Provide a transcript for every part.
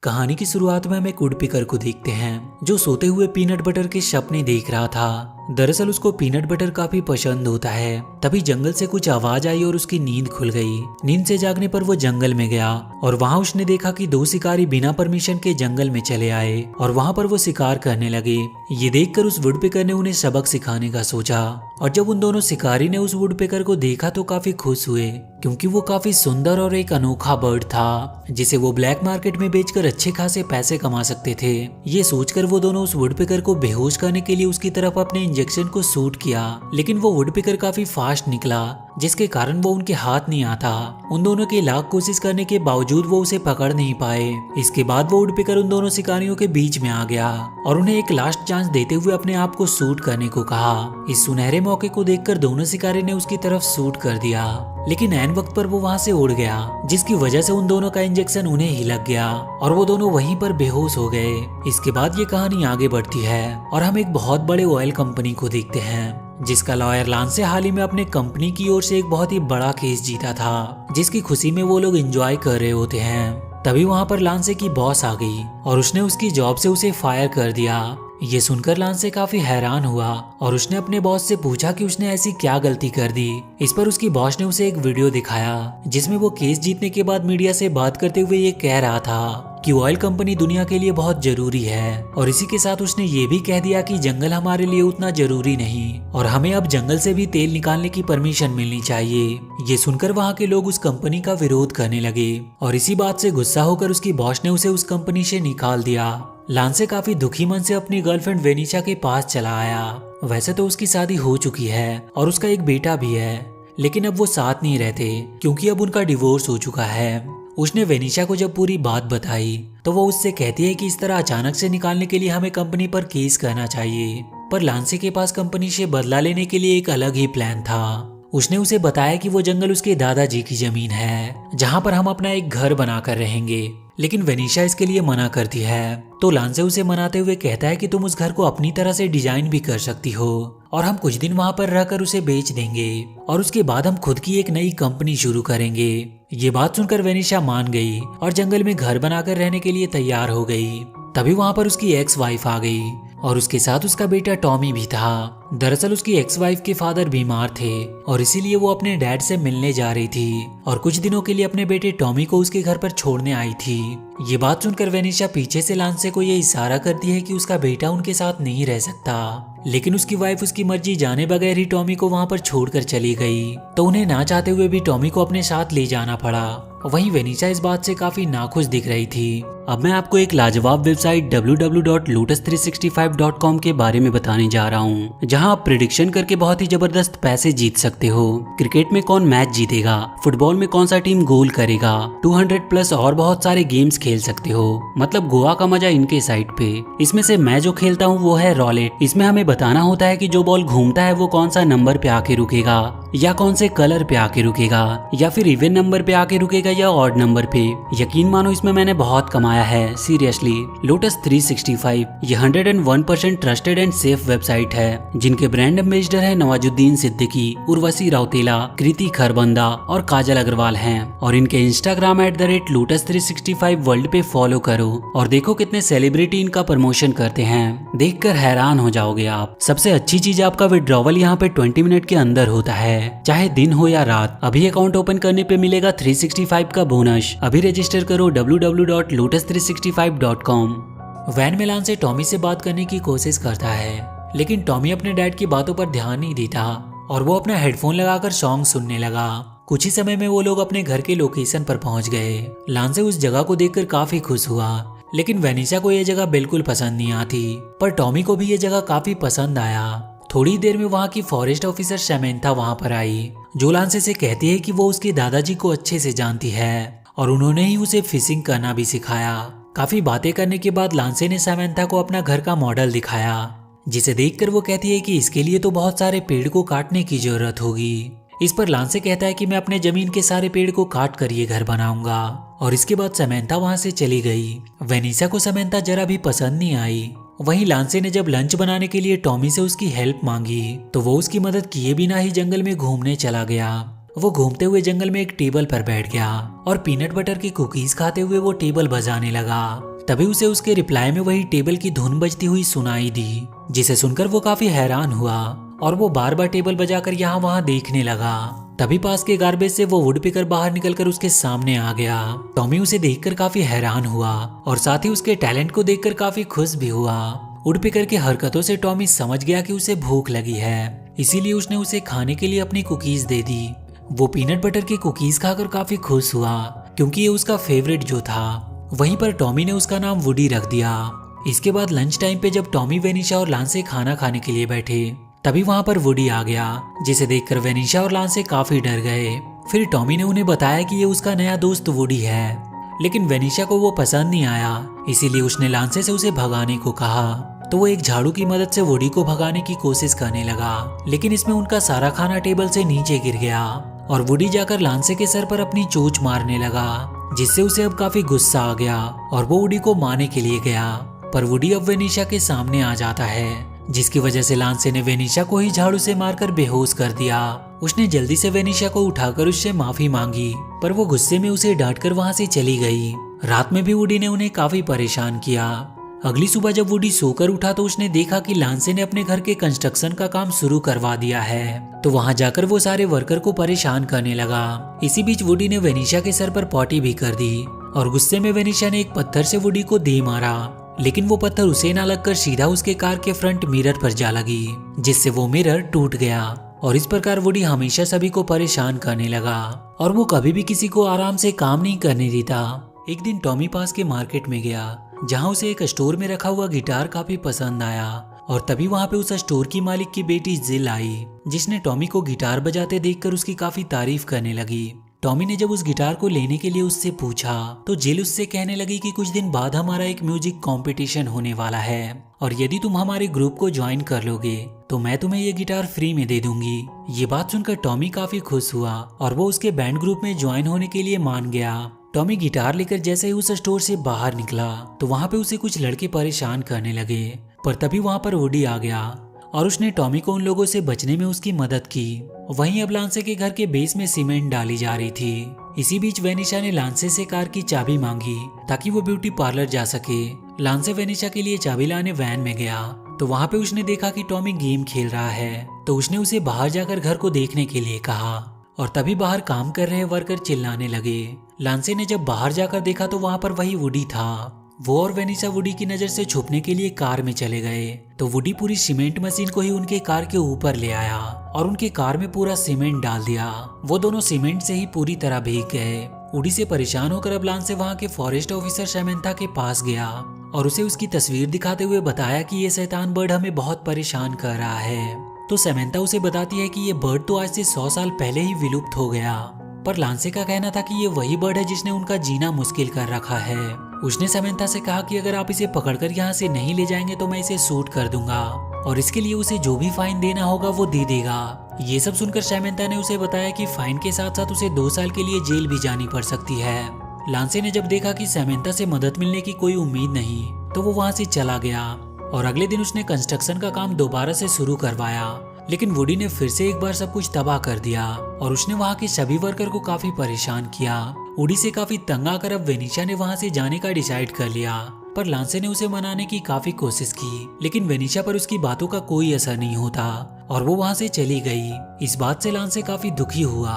कहानी की शुरुआत में हम एक वुडपेकर को देखते हैं जो सोते हुए पीनट बटर के सपने देख रहा था। दरअसल उसको पीनट बटर काफी पसंद होता है। तभी जंगल से कुछ आवाज आई और उसकी नींद खुल गई। नींद से जागने पर वो जंगल में गया और वहाँ उसने देखा कि दो शिकारी बिना परमिशन के जंगल में चले आए और वहाँ पर वो शिकार करने लगे। ये देखकर उस वुडपेकर ने उन्हें सबक सिखाने का सोचा और जब उन दोनों शिकारी ने उस वुडपेकर को देखा तो काफी खुश हुए क्योंकि वो काफी सुंदर और एक अनोखा बर्ड था जिसे वो ब्लैक मार्केट में बेचकर अच्छे खासे पैसे कमा सकते थे। ये सोचकर वो दोनों उस वुडपेकर को बेहोश करने के लिए उसकी तरफ अपने इंजेक्शन को शूट किया, लेकिन वो वुडपेकर काफी फास्ट निकला जिसके कारण वो उनके हाथ नहीं आता। उन दोनों की लाख कोशिश करने के बावजूद वो उसे पकड़ नहीं पाए। इसके बाद वो वुडपेकर उन दोनों शिकारियों के बीच में आ गया और उन्हें एक लास्ट चांस देते हुए अपने आप को शूट करने को कहा। इस सुनहरे मौके को देखकर दोनों शिकारी ने उसकी तरफ शूट कर दिया, लेकिन ऐन वक्त पर वो वहां से उड़ गया जिसकी वजह से उन दोनों का इंजेक्शन उन्हें ही लग गया और वो दोनों वहीं पर बेहोश हो गए। इसके बाद ये कहानी आगे बढ़ती है और हम एक बहुत बड़े ऑयल कंपनी को देखते हैं जिसका लॉयर लांसे हाल ही में अपने कंपनी की ओर से एक बहुत ही बड़ा केस जीता था जिसकी खुशी में वो लोग एंजॉय कर रहे होते हैं। तभी वहां पर लांसे की बॉस आ गई और उसने उसकी जॉब से उसे फायर कर दिया। ये सुनकर लांसे काफी हैरान हुआ और उसने अपने बॉस से पूछा कि उसने ऐसी क्या गलती कर दी। इस पर उसकी बॉस ने उसे एक वीडियो दिखाया जिसमें वो केस जीतने के बाद मीडिया से बात करते हुए ये कह रहा था कि ऑयल कंपनी दुनिया के लिए बहुत जरूरी है और इसी के साथ उसने ये भी कह दिया कि जंगल हमारे लिए उतना जरूरी नहीं और हमें अब जंगल से भी तेल निकालने की परमिशन मिलनी चाहिए। ये सुनकर वहाँ के लोग उस कंपनी का विरोध करने लगे और इसी बात से गुस्सा होकर उसकी बॉस ने उसे उस कंपनी से निकाल दिया। लांसे काफी दुखी मन से अपनी गर्लफ्रेंड वेनिशा के पास चला आया। वैसे तो उसकी शादी हो चुकी है और उसका एक बेटा भी है, लेकिन अब वो साथ नहीं रहते क्योंकि अब उनका डिवोर्स हो चुका है। उसने वेनिशा को जब पूरी बात बताई तो वो उससे कहती है कि इस तरह अचानक से निकालने के लिए हमें कंपनी पर केस करना चाहिए, पर लांसे के पास कंपनी से बदला लेने के लिए एक अलग ही प्लान था। उसने उसे बताया कि वो जंगल उसके दादाजी की जमीन है जहाँ पर हम अपना एक घर बनाकर रहेंगे, लेकिन वेनिशा इसके लिए मना करती है। तो लांसे उसे मनाते हुए कहता है कि तुम उस घर को अपनी तरह से डिजाइन भी कर सकती हो और हम कुछ दिन वहां पर रहकर उसे बेच देंगे और उसके बाद हम खुद की एक नई कंपनी शुरू करेंगे। ये बात सुनकर वेनिशा मान गई और जंगल में घर बनाकर रहने के लिए तैयार हो गई। तभी वहां पर उसकी एक्स वाइफ आ गई और उसके साथ उसका बेटा टॉमी भी था। दरअसल उसकी एक्स वाइफ के फादर बीमार थे और इसीलिए वो अपने डैड से मिलने जा रही थी और कुछ दिनों के लिए अपने बेटे टॉमी को उसके घर पर छोड़ने आई थी। ये बात सुनकर वेनिशा पीछे से लांसे को ये इशारा करती है कि उसका बेटा उनके साथ नहीं रह सकता, लेकिन उसकी वाइफ उसकी मर्जी जाने बगैर ही टॉमी को वहां पर छोड़कर चली गई। तो उन्हें ना चाहते हुए भी टॉमी को अपने साथ ले जाना पड़ा। वहीं वेनिशा इस बात से काफी नाखुश दिख रही थी। अब मैं आपको एक लाजवाब वेबसाइट www.lotus365.com के बारे में बताने जा रहा हूँ, जहाँ आप प्रिडिक्शन करके बहुत ही जबरदस्त पैसे जीत सकते हो। क्रिकेट में कौन मैच जीतेगा, फुटबॉल में कौन सा टीम गोल करेगा, 200+ और बहुत सारे गेम्स खेल सकते हो। मतलब गोवा का मजा इनके साइट पे। इसमें से मैं जो खेलता हूँ वो है रॉलेट। इसमें हमें बताना होता है कि जो बॉल घूमता है वो कौन सा नंबर पे आके रुकेगा या कौन से कलर पे आके रुकेगा या फिर इवन नंबर पे आके रुकेगा या ऑड नंबर पे। यकीन मानो इसमें मैंने बहुत कमाया है, सीरियसली। लोटस 365 ये 101% ट्रस्टेड एंड सेफ वेबसाइट है जिनके ब्रांड एम्बेसडर है नवाजुद्दीन सिद्दीकी, उर्वशी राउतेला, कृति खरबंदा और काजल अग्रवाल हैं। और इनके इंस्टाग्राम @lotus365 वर्ल्ड पे फॉलो करो और देखो कितने सेलिब्रिटी इनका प्रमोशन करते हैं, देखकर हैरान हो जाओगे आप। सबसे अच्छी चीज आपका विड्रॉवल यहाँ पे 20 मिनट के अंदर होता है, चाहे दिन हो या रात। अभी अकाउंट ओपन करने पे मिलेगा 365 का बोनस। अभी रजिस्टर करो www.lotus365.com। वैन में लांसे टॉमी से बात करने की कोशिश करता है, लेकिन टॉमी अपने डैड की बातों पर ध्यान नहीं देता और वो अपना हेडफोन लगाकर सॉन्ग सुनने लगा। कुछ ही समय में वो लोग अपने घर के लोकेशन पर पहुंच गए। लांसे उस जगह को देखकर काफी खुश हुआ, लेकिन वेनिशा को ये जगह बिल्कुल पसंद नहीं आती, पर टॉमी को भी ये जगह काफी पसंद आया। थोड़ी देर में वहाँ की फॉरेस्ट ऑफिसर सैमंथा वहाँ पर आई, जो लांसे से कहती है कि वो उसके दादाजी को अच्छे से जानती है और उन्होंने ही उसे फिशिंग करना भी सिखाया। काफी बातें करने के बाद लांसे ने सैमंथा को अपना घर का मॉडल दिखाया, जिसे देखकर वो कहती है कि इसके लिए तो बहुत सारे पेड़ को काटने की जरूरत होगी। इस पर लांसे कहता है कि मैं अपने जमीन के सारे पेड़ को काट कर ये घर बनाऊंगा और इसके बाद सैमंथा वहाँ से चली गई। वेनिशा को सैमंथा जरा भी पसंद नहीं आई। वहीं लांसे ने जब लंच बनाने के लिए टॉमी से उसकी हेल्प मांगी तो वो उसकी मदद किए बिना ही जंगल में घूमने चला गया। वो घूमते हुए जंगल में एक टेबल पर बैठ गया और पीनट बटर की कुकीज खाते हुए वो टेबल बजाने लगा। तभी उसे उसके रिप्लाई में वही टेबल की धुन बजती हुई सुनाई दी, जिसे सुनकर वो काफी हैरान हुआ और वो बार बार टेबल बजाकर यहाँ वहाँ देखने लगा। तभी पास के गार्बेज से वो वुड पिकर बाहर निकलकर उसके सामने आ गया। टॉमी उसे देखकर काफी हैरान हुआ और साथ ही उसके टैलेंट को देखकर काफी खुश भी हुआ। वुड पिकर की हरकतों से टॉमी समझ गया कि उसे भूख लगी है, इसीलिए उसने उसे खाने के लिए अपनी कुकीज दे दी। वो पीनट बटर की कुकीज खाकर काफी खुश हुआ क्योंकि ये उसका फेवरेट जो था। वहीं पर टॉमी ने उसका नाम वुडी रख दिया। इसके बाद लंच टाइम पे जब टॉमी, वेनिशा और लांसे खाना खाने के लिए बैठे, तभी वहां पर वुडी आ गया, जिसे देखकर वेनिशा और लांसे काफी डर गए। फिर टॉमी ने उन्हें बताया कि ये उसका नया दोस्त वुडी है, लेकिन वेनिशा को वो पसंद नहीं आया, इसीलिए उसने लांसे से उसे भगाने को कहा। तो वो एक झाड़ू की मदद से वुडी को भगाने की कोशिश करने लगा, लेकिन इसमें उनका सारा खाना टेबल से नीचे गिर गया और वुडी जाकर लांसे के सर पर अपनी चोंच मारने लगा, जिससे उसे अब काफी गुस्सा आ गया और वो वुडी को मारने के लिए गया। पर वुडी अब वेनिशा के सामने आ जाता है, जिसकी वजह से लांसे ने वेनिशा को ही झाड़ू से मारकर बेहोश कर दिया। उसने जल्दी से वेनिशा को उठाकर उससे माफी मांगी, पर वो गुस्से में उसे डांटकर वहां से चली गई। रात में भी वुडी ने उन्हें काफी परेशान किया। अगली सुबह जब वुडी सोकर उठा तो उसने देखा कि लांसे ने अपने घर के कंस्ट्रक्शन का काम शुरू करवा दिया है। तो वहां जाकर वो सारे वर्कर को परेशान करने लगा। इसी बीच वुडी ने वेनिशा के सर पर पॉटी भी कर दी और गुस्से में वेनिशा ने एक पत्थर से वुडी को दे मारा, लेकिन वो पत्थर उसे ना लगकर सीधा उसके कार के फ्रंट मिरर पर जा लगी, जिससे वो मिरर टूट गया। और इस प्रकार वुडी हमेशा सभी को परेशान करने लगा और वो कभी भी किसी को आराम से काम नहीं करने देता। एक दिन टॉमी पास के मार्केट में गया, जहां उसे एक स्टोर में रखा हुआ गिटार काफी पसंद आया और तभी वहां पे उस स्टोर की मालिक की बेटी जिल आई, जिसने टॉमी को गिटार बजाते देखकर उसकी काफी तारीफ करने लगी। टॉमी ने जब उस गिटार को लेने के लिए उससे पूछा तो जिल उससे कहने लगी कि कुछ दिन बाद हमारा एक म्यूजिक कंपटीशन होने वाला है और यदि तुम हमारे ग्रुप को ज्वाइन कर लोगे तो मैं तुम्हें ये गिटार फ्री में दे दूंगी। ये बात सुनकर टॉमी काफी खुश हुआ और वो उसके बैंड ग्रुप में ज्वाइन होने के लिए मान गया। टॉमी गिटार लेकर जैसे ही उस स्टोर से बाहर निकला तो वहाँ पे उसे कुछ लड़के परेशान करने लगे, पर तभी वहाँ पर वुडी आ गया और उसने टॉमी को उन लोगों से बचने में उसकी मदद की। वहीं अब लांसे के घर के बेस में सीमेंट डाली जा रही थी। इसी बीच वेनिशा ने लांसे से कार की चाबी मांगी ताकि वो ब्यूटी पार्लर जा सके। लांसे वेनिशा के लिए चाबी लाने वैन में गया तो वहाँ पे उसने देखा कि टॉमी गेम खेल रहा है, तो उसने उसे बाहर जाकर घर को देखने के लिए कहा और तभी बाहर काम कर रहे वर्कर चिल्लाने लगे। लांसे ने जब बाहर जाकर देखा तो वहाँ पर वही वुडी था। वो और वेनिशा वुडी की नजर से छुपने के लिए कार में चले गए तो वुडी पूरी सीमेंट मशीन को ही उनके कार के ऊपर ले आया और उनके कार में पूरा सीमेंट डाल दिया। वो दोनों सीमेंट से ही पूरी तरह भीग गए। वुडी से परेशान होकर अब लांसे वहाँ के फॉरेस्ट ऑफिसर सैमंथा के पास गया और उसे उसकी तस्वीर दिखाते हुए बताया कि ये शैतान बर्ड हमें बहुत परेशान कर रहा है। तो सैमंथा उसे बताती है कि ये बर्ड तो आज से 100 साल पहले ही विलुप्त हो गया, पर लांसे का कहना था कि ये वही बर्ड है जिसने उनका जीना मुश्किल कर रखा है। उसने सैमंथा से कहा कि अगर आप इसे पकड़कर यहाँ से नहीं ले जाएंगे तो मैं इसे शूट कर दूंगा और इसके लिए उसे जो भी फाइन देना होगा वो दे देगा। ये सब सुनकर सैमंथा ने उसे बताया कि फाइन के साथ साथ उसे 2 साल के लिए जेल भी जानी पड़ सकती है। लांसे ने जब देखा कि सैमंथा से मदद मिलने की कोई उम्मीद नहीं तो वो वहाँ से चला गया और अगले दिन उसने कंस्ट्रक्शन का काम दोबारा से शुरू करवाया, लेकिन वुडी ने फिर से एक बार सब कुछ तबाह कर दिया और उसने वहाँ के सभी वर्कर को काफी परेशान किया। वुडी से काफी तंग आकर अब वेनिशा ने वहाँ से जाने का डिसाइड कर लिया, पर लांसे ने उसे मनाने की काफी कोशिश की, लेकिन वेनिशा पर उसकी बातों का कोई असर नहीं होता और वो वहाँ से चली गई। इस बात से लांसे काफी दुखी हुआ।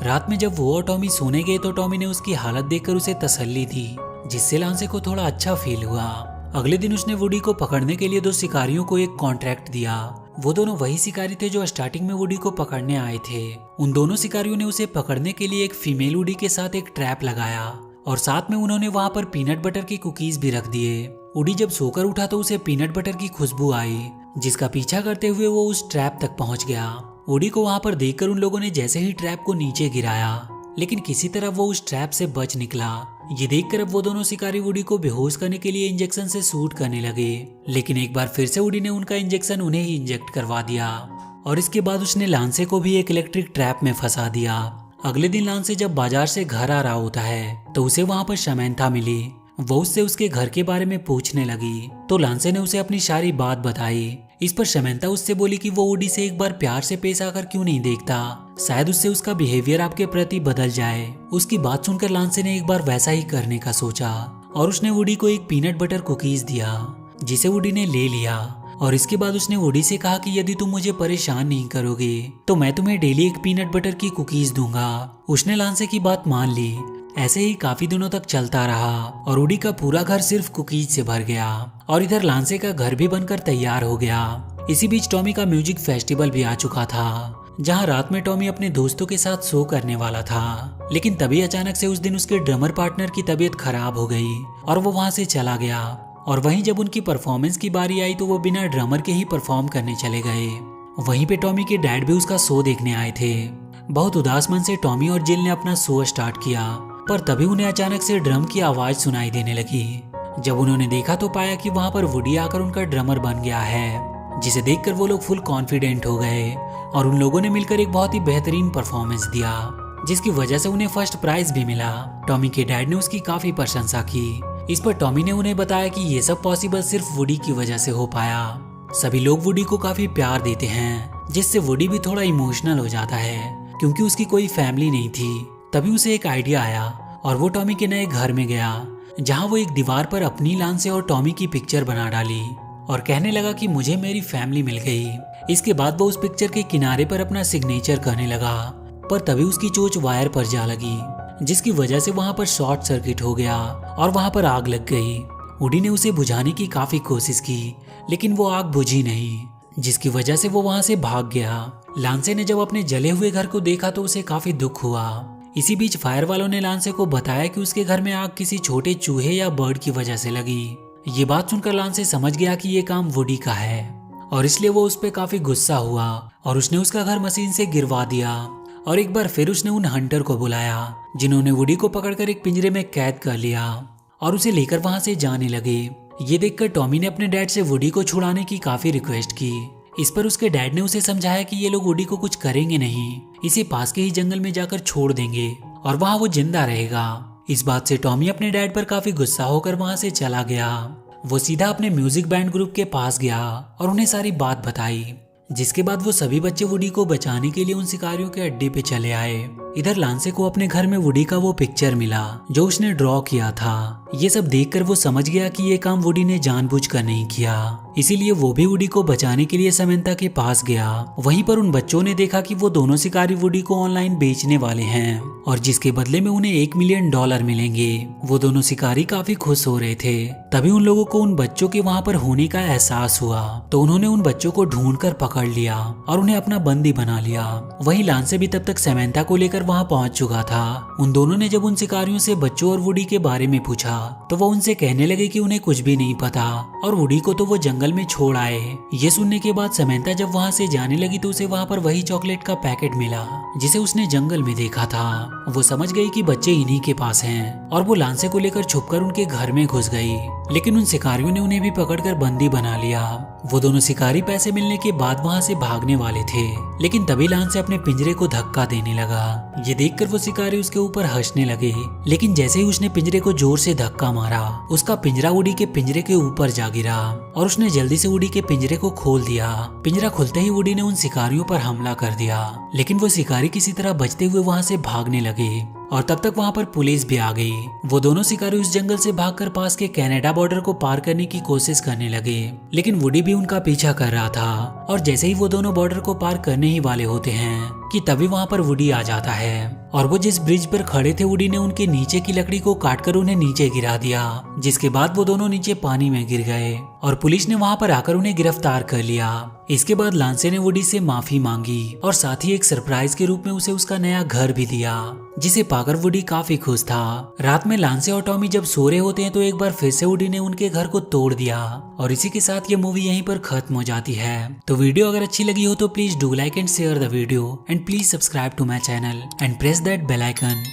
रात में जब वो और टॉमी सोने गए तो टॉमी ने उसकी हालत देखकर उसे तसल्ली दी, जिससे लांसे को थोड़ा अच्छा फील हुआ। अगले दिन उसने वुडी को पकड़ने के लिए 2 शिकारियों को एक कॉन्ट्रैक्ट दिया। वो दोनों वही शिकारी थे जो स्टार्टिंग में वुडी को पकड़ने आए थे। उन दोनों शिकारियों ने उसे पकड़ने के लिए एक फीमेल वुडी के साथ एक ट्रैप लगाया और साथ में उन्होंने वहां पर पीनट बटर की कुकीज भी रख दिए। वुडी जब सोकर उठा तो उसे पीनट बटर की खुशबू आई, जिसका पीछा करते हुए वो उस ट्रैप तक पहुंच गया। वुडी को वहां पर देखकर उन लोगों ने जैसे ही ट्रैप को नीचे गिराया, लेकिन किसी तरह वो उस ट्रैप से बच निकला। ये देखकर अब वो दोनों शिकारी वुडी को बेहोश करने के लिए इंजेक्शन से शूट करने लगे, लेकिन एक बार फिर से वुडी ने उनका इंजेक्शन उन्हें ही इंजेक्ट करवा दिया और इसके बाद उसने लांसे को भी एक इलेक्ट्रिक ट्रैप में फंसा दिया। अगले दिन लांसे जब बाजार से घर आ रहा होता है तो उसे वहां पर सैमंथा मिली। वो उससे उसके घर के बारे में पूछने लगी तो लांसे ने उसे अपनी सारी बात बताई। इस पर समंथा उससे बोली कि वो वुडी से एक बार प्यार से पेश आकर क्यों नहीं देखता, शायद उससे उसका बिहेवियर आपके प्रति बदल जाए। उसकी बात सुनकर लांसे ने एक बार वैसा ही करने का सोचा और उसने वुडी को एक पीनट बटर कुकीज दिया, जिसे वुडी ने ले लिया। और इसके बाद उसने वुडी से कहा कि यदि तुम मुझे परेशान नहीं करोगे तो मैं तुम्हें डेली एक पीनट बटर की कुकीज दूंगा। उसने लांसे की बात मान ली। ऐसे ही काफी दिनों तक चलता रहा और वुडी का पूरा घर सिर्फ कुकीज से भर गया और इधर लांसे का घर भी बनकर तैयार हो गया। इसी बीच टॉमी का म्यूजिक फेस्टिवल भी आ चुका था, जहां रात में टॉमी अपने दोस्तों के साथ शो करने वाला था। लेकिन तभी अचानक से उस दिन उसके ड्रमर पार्टनर की तबीयत खराब हो गई और वो वहां से चला गया। और वहीं जब उनकी परफॉर्मेंस की बारी आई तो वो बिना ड्रमर के ही परफॉर्म करने चले गए। वहीं पे टॉमी के डैड भी उसका शो देखने आए थे। बहुत उदास मन से टॉमी और जिल ने अपना शो स्टार्ट किया, पर तभी उन्हें अचानक से ड्रम की आवाज सुनाई देने लगी। जब उन्होंने देखा तो पाया कि वहां पर वुडी आकर उनका ड्रमर बन गया है, जिसे देखकर वो लोग फुल कॉन्फिडेंट हो गए और उन लोगों ने मिलकर एक बहुत ही बेहतरीन परफॉर्मेंस दिया, जिसकी वजह से उन्हें फर्स्ट प्राइज भी मिला। टॉमी के डैड ने उसकी काफी प्रशंसा की। इस पर टॉमी ने उन्हें बताया कि ये सब पॉसिबल सिर्फ वुडी की वजह से हो पाया। सभी लोग वुडी को काफी प्यार देते हैं, जिससे वुडी भी थोड़ा इमोशनल हो जाता है, क्योंकि उसकी कोई फैमिली नहीं थी। तभी उसे एक आइडिया आया और वो टॉमी के नए घर में गया, जहाँ वो एक दीवार पर अपनी लांसे और टॉमी की पिक्चर बना डाली और कहने लगा कि मुझे मेरी फैमिली मिल गई। इसके बाद वो उस पिक्चर के किनारे पर अपना सिग्नेचर करने लगा, पर तभी उसकी चोंच वायर पर जा लगी, जिसकी वजह से वहां पर शॉर्ट सर्किट हो गया और वहां पर आग लग गई। वुडी ने उसे बुझाने की काफी कोशिश की, लेकिन वो आग बुझी नहीं, जिसकी वजह से वो वहां से भाग गया। लांसे ने जब अपने जले हुए घर को देखा तो उसे काफी दुख हुआ। इसी बीच फायर वालों ने लांसे को बताया कि उसके घर में आग किसी छोटे चूहे या बर्ड की वजह से लगी। ये बात सुनकर लांसे समझ गया कि ये काम वुडी का है और इसलिए वो उस पर काफी गुस्सा हुआ और उसने उसका घर मशीन से गिरवा दिया। और एक बार फिर उसने उन हंटर को बुलाया, जिन्होंने वुडी को पकड़कर एक पिंजरे में कैद कर लिया और उसे लेकर वहां से जाने लगे। ये देखकर टॉमी ने अपने डैड से वुडी को छुड़ाने की काफी रिक्वेस्ट की। इस पर उसके डैड ने उसे समझाया कि ये लोग वुडी को कुछ करेंगे नहीं, इसे पास के ही जंगल में जाकर छोड़ देंगे और वहां वो जिंदा रहेगा। इस बात से टॉमी अपने डैड पर काफी गुस्सा होकर वहां से चला गया। वो सीधा अपने म्यूजिक बैंड ग्रुप के पास गया और उन्हें सारी बात बताई, जिसके बाद वो सभी बच्चे वुडी को बचाने के लिए उन शिकारियों के अड्डे पे चले आए। इधर लांसे को अपने घर में वुडी का वो पिक्चर मिला जो उसने ड्रॉ किया था। ये सब देखकर वो समझ गया कि ये काम वुडी ने जानबूझकर नहीं किया, इसीलिए वो भी वुडी को बचाने के लिए समंथा के पास गया। वहीं पर उन बच्चों ने देखा कि वो दोनों शिकारी वुडी को ऑनलाइन बेचने वाले हैं और जिसके बदले में उन्हें $1 मिलियन मिलेंगे। वो दोनों शिकारी काफी खुश हो रहे थे। तभी उन लोगों को उन बच्चों के वहाँ पर होने का एहसास हुआ, तो उन्होंने उन बच्चों को ढूंढ कर पकड़ लिया और उन्हें अपना बंदी बना लिया। वहीं लांसे भी तब तक समंथा को लेकर वहाँ पहुंच चुका था। उन दोनों ने जब उन शिकारियों से बच्चों और वुडी के बारे में पूछा तो वो उनसे कहने लगे कि उन्हें कुछ भी नहीं पता और वुडी को तो वो जंगल में छोड़ आए। ये सुनने के बाद समंथा जब वहाँ से जाने लगी तो उसे वहाँ पर वही चॉकलेट का पैकेट मिला जिसे उसने जंगल में देखा था। वो समझ गई कि बच्चे इन्हीं के पास हैं और वो लांसे को लेकर छुपकर उनके घर में घुस गई, लेकिन उन शिकारियों ने उन्हें भी पकड़कर बंदी बना लिया। वो दोनों शिकारी पैसे मिलने के बाद वहाँ से भागने वाले थे, लेकिन तभी लांसे अपने पिंजरे को धक्का देने लगा। ये देखकर वो शिकारी उसके ऊपर हंसने लगे, लेकिन जैसे ही उसने पिंजरे को जोर से धक्का मारा उसका पिंजरा वुडी के पिंजरे के ऊपर जा गिरा और उसने जल्दी से वुडी के पिंजरे को खोल दिया। पिंजरा खुलते ही वुडी ने उन शिकारियों पर हमला कर दिया, लेकिन वो शिकारी किसी तरह बचते हुए वहाँ से भागने लगे और तब तक वहाँ पर पुलिस भी आ गई। वो दोनों शिकारी उस जंगल से भागकर पास के कनाडा बॉर्डर को पार करने की कोशिश करने लगे, लेकिन वुडी भी उनका पीछा कर रहा था। और जैसे ही वो दोनों बॉर्डर को पार करने ही वाले होते हैं कि तभी वहाँ पर वुडी आ जाता है और वो जिस ब्रिज पर खड़े थे वुडी ने उनके नीचे की लकड़ी को काटकर उन्हें नीचे गिरा दिया, जिसके बाद वो दोनों नीचे पानी में गिर गए और पुलिस ने वहाँ पर आकर उन्हें गिरफ्तार कर लिया। इसके बाद लांसे ने वुडी से माफी मांगी और साथ ही एक सरप्राइज के रूप में उसे उसका नया घर भी दिया, जिसे पाकर वुडी काफी खुश था। रात में लांसे और टॉमी जब सो रहे होते हैं तो एक बार फिर से वुडी ने उनके घर को तोड़ दिया और इसी के साथ ये मूवी यहीं पर खत्म हो जाती है। तो वीडियो अगर अच्छी लगी हो तो please do like and share the video and please subscribe to my channel and press that bell icon.